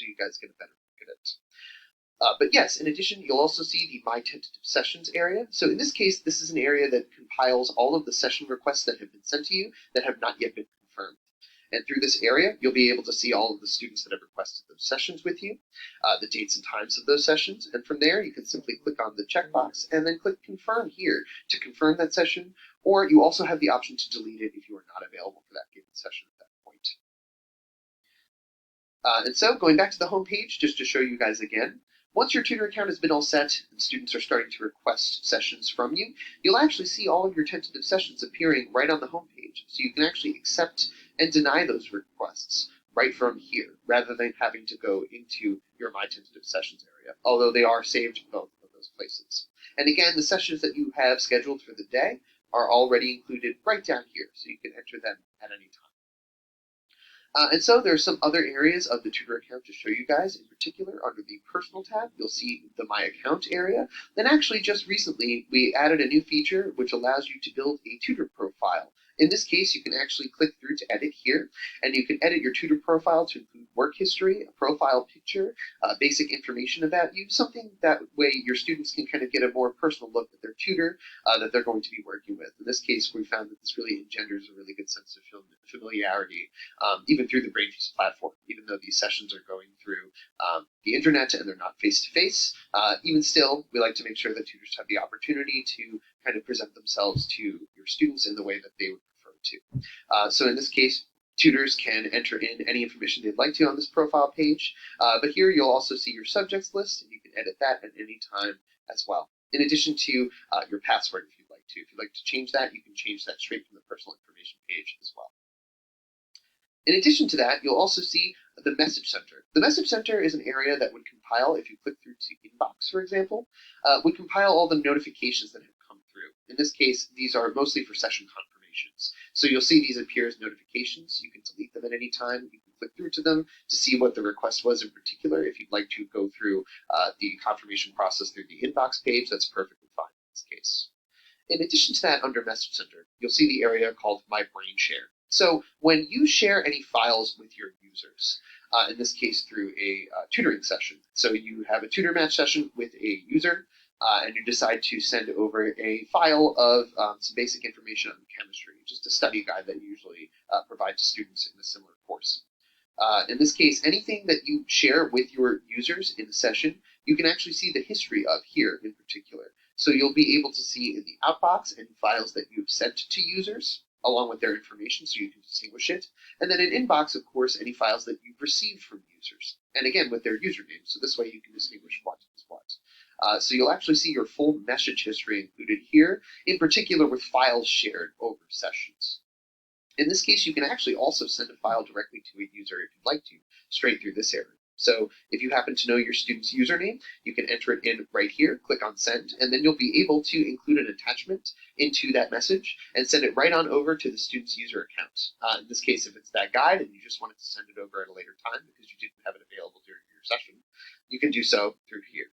so you guys get a better look at it. But yes, in addition, you'll also see the My Tentative Sessions area. So in this case, this is an area that compiles all of the session requests that have been sent to you that have not yet been confirmed. And through this area, you'll be able to see all of the students that have requested those sessions with you, the dates and times of those sessions. And from there, you can simply click on the checkbox and then click Confirm here to confirm that session. Or you also have the option to delete it if you are not available for that given session at that point. And so going back to the home page, just to show you guys again, once your tutor account has been all set and students are starting to request sessions from you, you'll actually see all of your tentative sessions appearing right on the home page. So you can actually accept and deny those requests right from here, rather than having to go into your My Tentative Sessions area, although they are saved in both of those places. And again, the sessions that you have scheduled for the day are already included right down here, so you can enter them at any time. And so there's some other areas of the tutor account to show you guys. In particular, under the Personal tab, you'll see the My Account area. Then actually just recently, we added a new feature which allows you to build a tutor profile. In this case, you can actually click through to edit here, and you can edit your tutor profile to include work history, a profile picture, basic information about you, something that way your students can kind of get a more personal look at their tutor that they're going to be working with. In this case, we found that this really engenders a really good sense of familiarity, even through the Brainfuse platform. Even though these sessions are going through the internet and they're not face-to-face, even still, we like to make sure that tutors have the opportunity to kind of present themselves to your students in the way that they would prefer to. So in this case, tutors can enter in any information they'd like to on this profile page, but here you'll also see your subjects list, and you can edit that at any time as well. In addition to your password, if you'd like to. If you'd like to change that, you can change that straight from the personal information page as well. In addition to that, you'll also see the Message Center. The Message Center is an area that would compile, if you click through to Inbox, for example, would compile all the notifications that have come through. In this case, these are mostly for session confirmations. So you'll see these appear as notifications. You can delete them at any time. You can click through to them to see what the request was in particular. If you'd like to go through the confirmation process through the Inbox page, that's perfectly fine in this case. In addition to that, under Message Center, you'll see the area called My Brain Share. So when you share any files with your users, in this case through a tutoring session, so you have a tutor match session with a user, and you decide to send over a file of some basic information on chemistry, just a study guide that you usually provide to students in a similar course. In this case, anything that you share with your users in the session, you can actually see the history of here in particular. So you'll be able to see in the outbox any files that you've sent to users, along with their information, so you can distinguish it. And then in Inbox, of course, any files that you've received from users, and again, with their username, so this way you can distinguish what is what. So you'll actually see your full message history included here, in particular with files shared over sessions. In this case, you can actually also send a file directly to a user if you'd like to, straight through this area. So if you happen to know your student's username, you can enter it in right here, click on send, and then you'll be able to include an attachment into that message and send it right on over to the student's user account. In this case, if it's that guide and you just wanted to send it over at a later time because you didn't have it available during your session, you can do so through here.